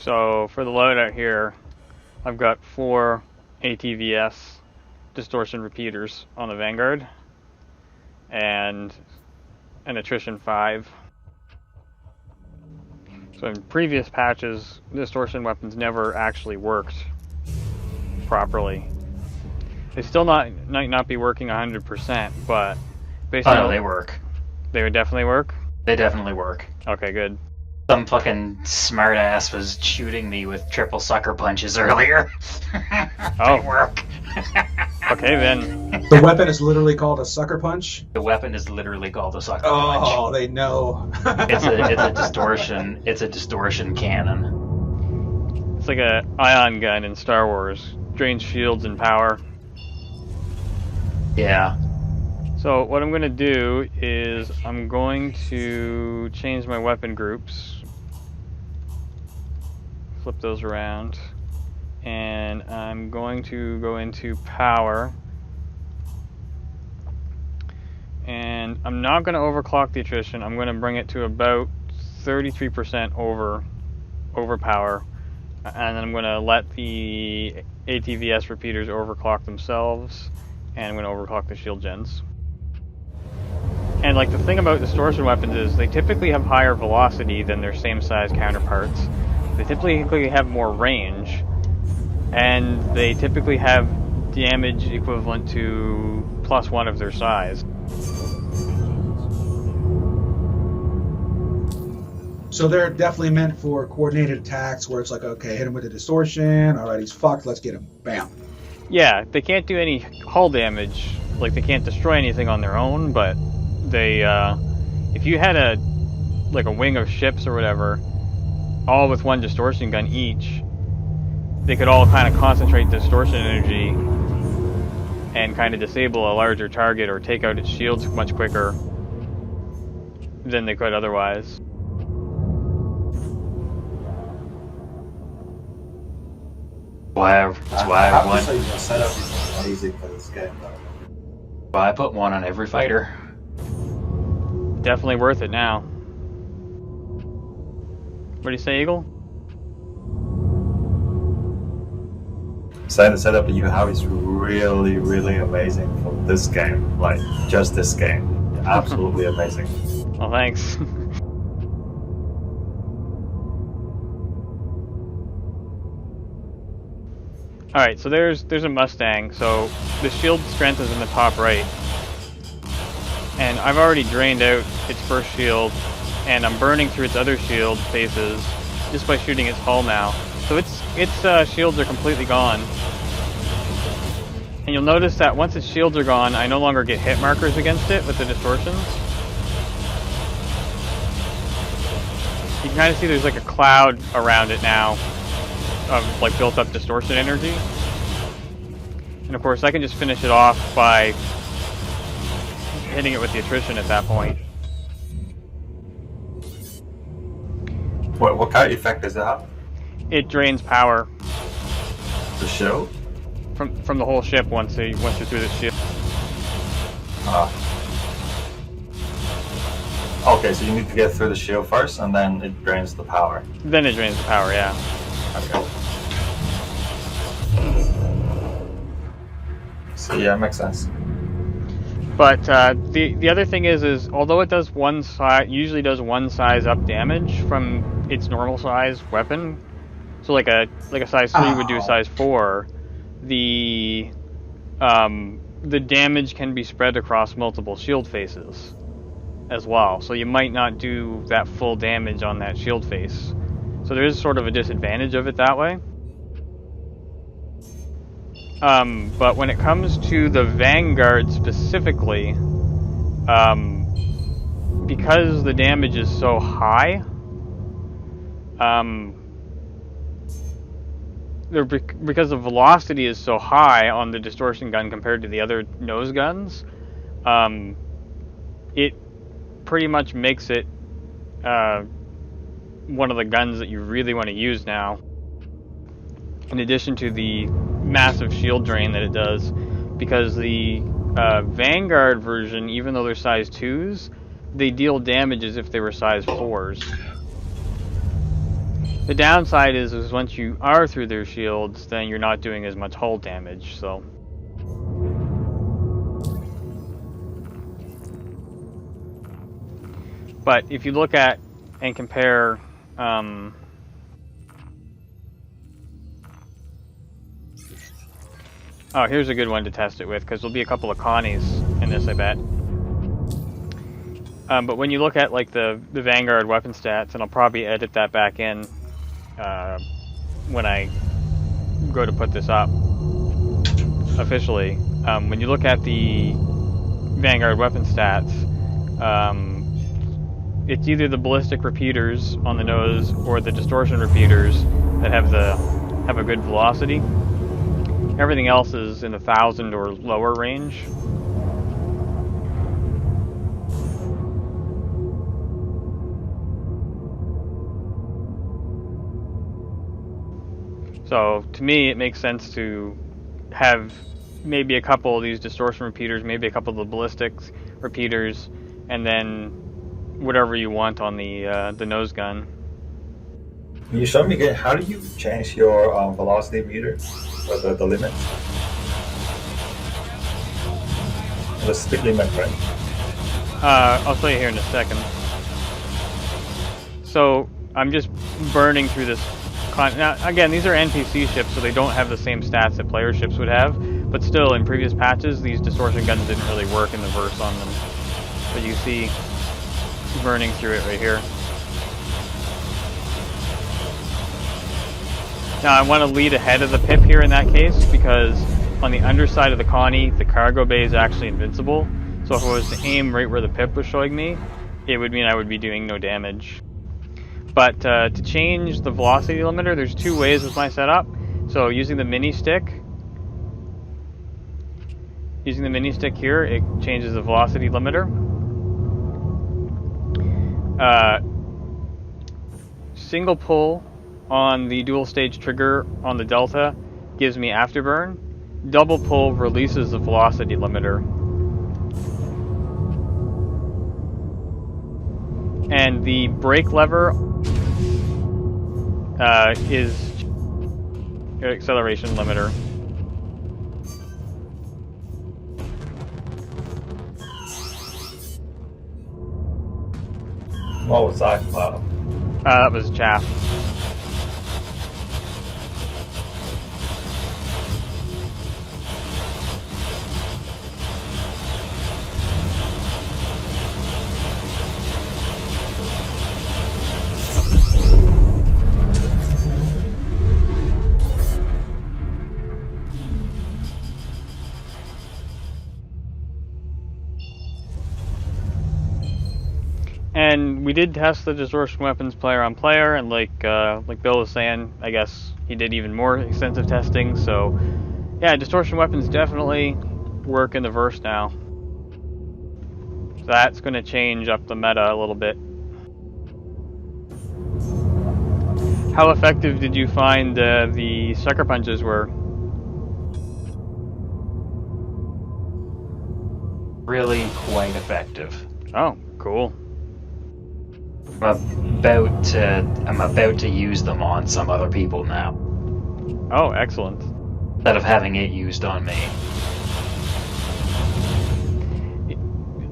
So for the loadout here, I've got 4 ATVS distortion repeaters on the Vanguard and an attrition 5. So in previous patches, distortion weapons never actually worked properly. They still might not be working 100%, but based on... Oh no, they work. They would definitely work? They definitely work. Okay, good. Some fucking smartass was shooting me with triple sucker punches earlier. Oh. They work. Okay, then. The weapon is literally called a sucker punch? The weapon is literally called a sucker punch. Oh, they know. It's a distortion. It's a distortion cannon. It's like a ion gun in Star Wars. Drains shields and power. Yeah. So what I'm going to do is I'm going to change my weapon groups. Flip those around. And I'm going to go into power. And I'm not going to overclock the attrition. I'm going to bring it to about 33% over power. And then I'm going to let the ATVS repeaters overclock themselves. And I'm going to overclock the shield gens. And like the thing about distortion weapons is they typically have higher velocity than their same size counterparts. They typically have more range. And they typically have damage equivalent to +1 of their size. So they're definitely meant for coordinated attacks where it's like, okay, hit him with a distortion, alright, he's fucked, let's get him. Bam. Yeah, they can't do any hull damage, like they can't destroy anything on their own, but they, if you had a wing of ships or whatever, all with 1 distortion gun each, they could all kind of concentrate distortion energy and kind of disable a larger target or take out its shields much quicker than they could otherwise. That's why I want. Your setup is amazing for this game, though. Why I put 1 on every fighter. Definitely worth it now. What do you say, Eagle? Saying the setup that you have is really, really amazing for this game. Like, just this game. Absolutely amazing. Well, thanks. Alright, so there's a Mustang, so the shield strength is in the top right. And I've already drained out its first shield, and I'm burning through its other shield faces just by shooting its hull now. So its shields are completely gone. And you'll notice that once its shields are gone, I no longer get hit markers against it with the distortions. You can kind of see there's like a cloud around it now of like built up distortion energy. And of course I can just finish it off by hitting it with the attrition at that point. What kind of effect does it have? It drains power The show? from the whole ship once you're through the shield. Okay, so you need to get through the shield first, and then it drains the power. Then it drains the power, yeah. Okay. So yeah, makes sense. But the other thing is although it does usually does 1 size up damage from its normal size weapon, so like a size 3 would do a size 4, the damage can be spread across multiple shield faces as well. So you might not do that full damage on that shield face. So there is sort of a disadvantage of it that way. But when it comes to the Vanguard specifically, because the damage is so high, because the velocity is so high on the distortion gun compared to the other nose guns, it pretty much makes it one of the guns that you really want to use now. In addition to the massive shield drain that it does, because the Vanguard version, even though they're size 2s, they deal damage as if they were size 4s. The downside is once you are through their shields, then you're not doing as much hull damage, so... But if you look at and compare... Oh, here's a good one to test it with, because there'll be a couple of Connies in this, I bet. But when you look at like the Vanguard weapon stats, and I'll probably edit that back in when I go to put this up officially. When you look at the Vanguard weapon stats, it's either the ballistic repeaters on the nose or the distortion repeaters that have a good velocity. Everything else is in the 1,000 or lower range. So to me, it makes sense to have maybe a couple of these distortion repeaters, maybe a couple of the ballistics repeaters, and then whatever you want on the nose gun. Can you show me again, how do you change your velocity meter, or the limit? The speed limit, right? I'll show you here in a second. So I'm just burning through this. Now, again, these are NPC ships, so they don't have the same stats that player ships would have. But still, in previous patches, these distortion guns didn't really work in the verse on them. But you see, burning through it right here. Now, I want to lead ahead of the pip here in that case, because on the underside of the Connie, the cargo bay is actually invincible. So if I was to aim right where the pip was showing me, it would mean I would be doing no damage. But to change the velocity limiter, there's two ways with my setup. So using the mini stick here, it changes the velocity limiter. Single pull on the dual stage trigger on the Delta gives me afterburn. Double pull releases the velocity limiter. And the brake lever is acceleration limiter. What was that? That was chaff. And we did test the distortion weapons player on player, and like Bill was saying, I guess he did even more extensive testing. So yeah, distortion weapons definitely work in the verse now. So that's going to change up the meta a little bit. How effective did you find the sucker punches were? Really quite effective. Oh, cool. I'm about to use them on some other people now, Oh, excellent. instead of having it used on me.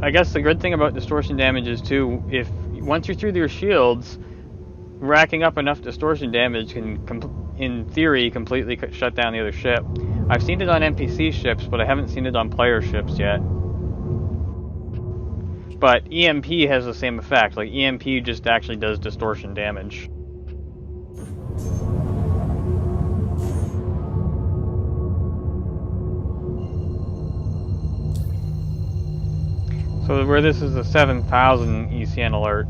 I guess the good thing about distortion damage is too, if once you're through your shields, racking up enough distortion damage can, in theory, completely shut down the other ship. I've seen it on NPC ships, but I haven't seen it on player ships yet. But EMP has the same effect. Like, EMP just actually does distortion damage. So where this is a 7,000 ECN alert,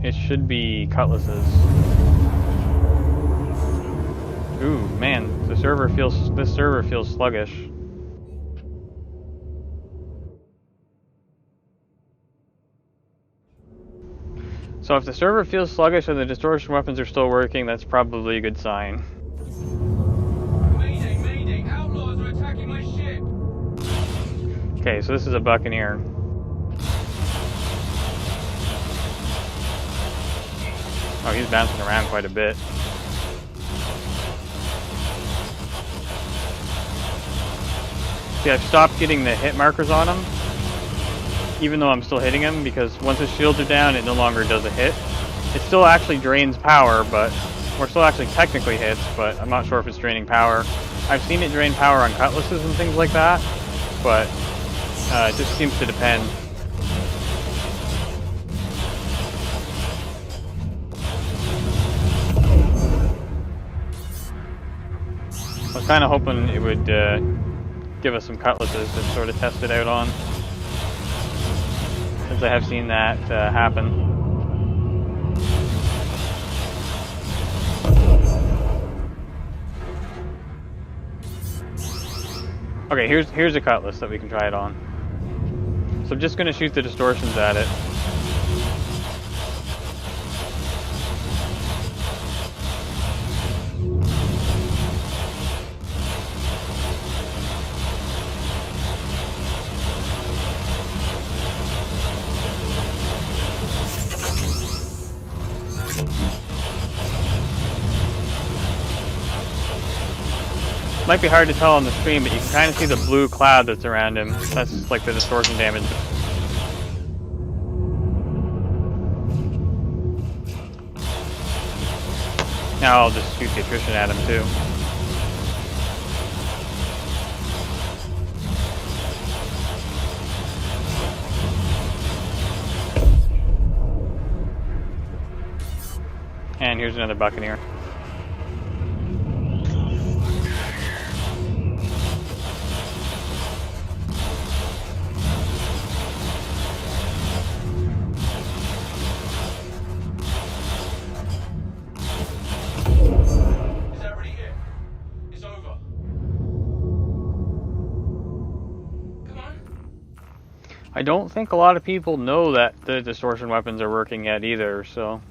it should be cutlasses. Ooh, man, this server feels sluggish. So if the server feels sluggish and the distortion weapons are still working, that's probably a good sign. Mayday, mayday! Outlaws are attacking my ship! Okay, so this is a Buccaneer. Oh, he's bouncing around quite a bit. See, I've stopped getting the hit markers on him, even though I'm still hitting him, because once his shields are down, it no longer does a hit. It still actually drains power, but or still actually technically hits, but I'm not sure if it's draining power. I've seen it drain power on cutlasses and things like that, but it just seems to depend. I was kind of hoping it would give us some cutlasses to sort of test it out on, since I have seen that happen. Okay, here's a cutlass that we can try it on. So I'm just going to shoot the distortions at it. Might be hard to tell on the stream, but you can kind of see the blue cloud that's around him. That's like the distortion damage. Now I'll just shoot the attrition at him too. And here's another Buccaneer. I don't think a lot of people know that the distortion weapons are working yet either, so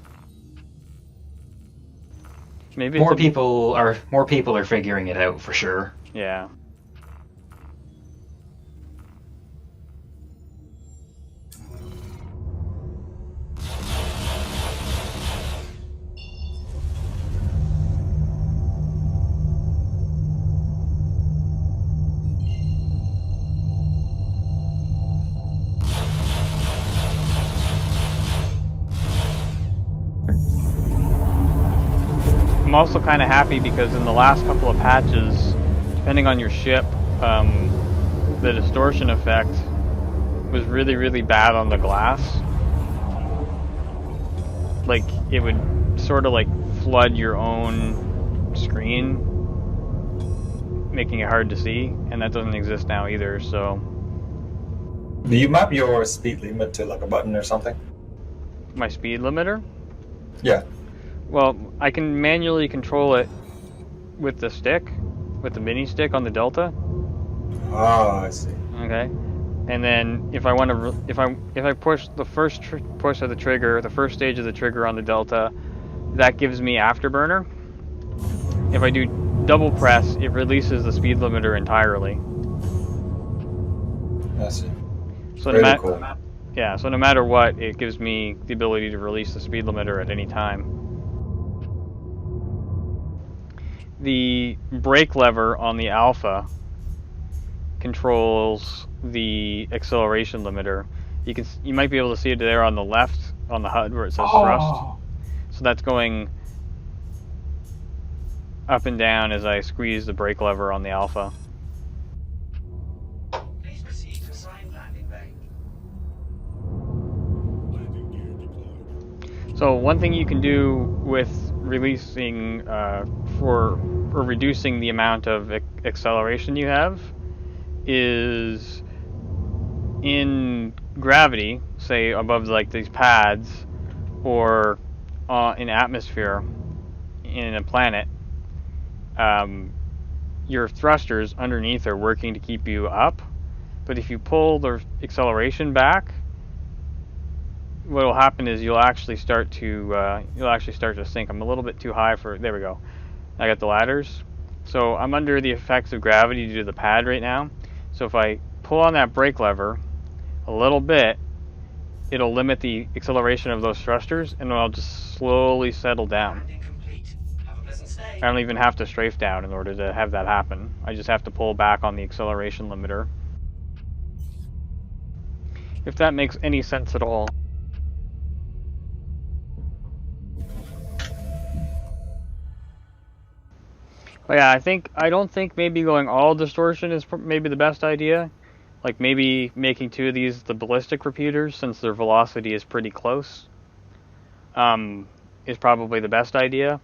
maybe more people are figuring it out for sure. Yeah. I'm also kind of happy because in the last couple of patches, depending on your ship, the distortion effect was really, really bad on the glass. Like, it would sort of like flood your own screen, making it hard to see, and that doesn't exist now either, so... Do you map your speed limit to like a button or something? My speed limiter? Yeah. Well, I can manually control it with the stick, with the mini stick on the Delta. Oh, I see. Okay, and then if I want to, if I push the first push of the trigger, the first stage of the trigger on the Delta, that gives me afterburner. If I do double press, it releases the speed limiter entirely. I see. So Very cool. Yeah, so no matter what, it gives me the ability to release the speed limiter at any time. The brake lever on the Alpha controls the acceleration limiter. You might be able to see it there on the left on the HUD where it says thrust. So that's going up and down as I squeeze the brake lever on the Alpha. Please proceed to assigned landing bay. So one thing you can do with releasing or reducing the amount of acceleration you have is in gravity, say above like these pads, or in atmosphere in a planet, your thrusters underneath are working to keep you up, but if you pull the acceleration back, what will happen is you'll actually start to sink. I'm a little bit too high for, there we go. I got the ladders. So I'm under the effects of gravity due to the pad right now. So if I pull on that brake lever a little bit, it'll limit the acceleration of those thrusters, and I'll just slowly settle down. Landing complete. Have a pleasant I don't even have to strafe down in order to have that happen. I just have to pull back on the acceleration limiter. If that makes any sense at all. But yeah, I don't think maybe going all distortion is maybe the best idea. Like maybe making 2 of these the ballistic repeaters, since their velocity is pretty close, is probably the best idea.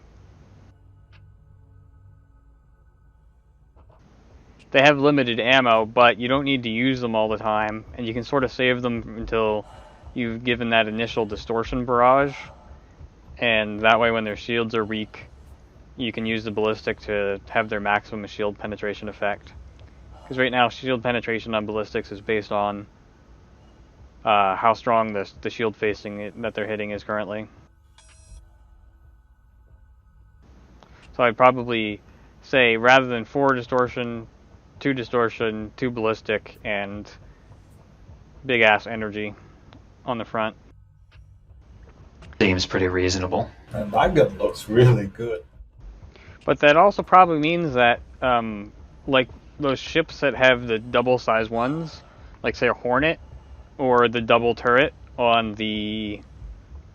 They have limited ammo, but you don't need to use them all the time, and you can sort of save them until you've given that initial distortion barrage, and that way when their shields are weak, you can use the ballistic to have their maximum shield penetration effect. Because right now, shield penetration on ballistics is based on how strong the shield facing that they're hitting is currently. So I'd probably say, rather than 4 distortion, 2 distortion, 2 ballistic, and big ass energy on the front. Seems pretty reasonable. And that gun looks really good. But that also probably means that, like those ships that have the double size ones, like say a Hornet, or the double turret on the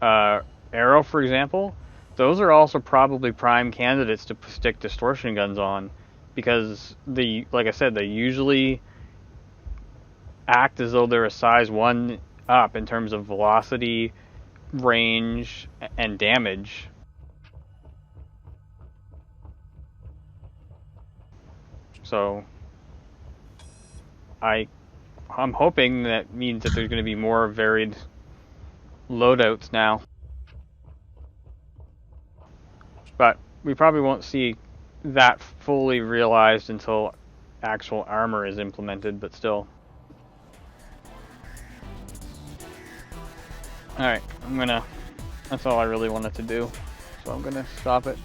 Arrow, for example, those are also probably prime candidates to stick distortion guns on, because like I said, they usually act as though they're a size 1 up in terms of velocity, range, and damage. So I'm hoping that means that there's going to be more varied loadouts now. But we probably won't see that fully realized until actual armor is implemented, but still. Alright, that's all I really wanted to do. So I'm gonna stop it.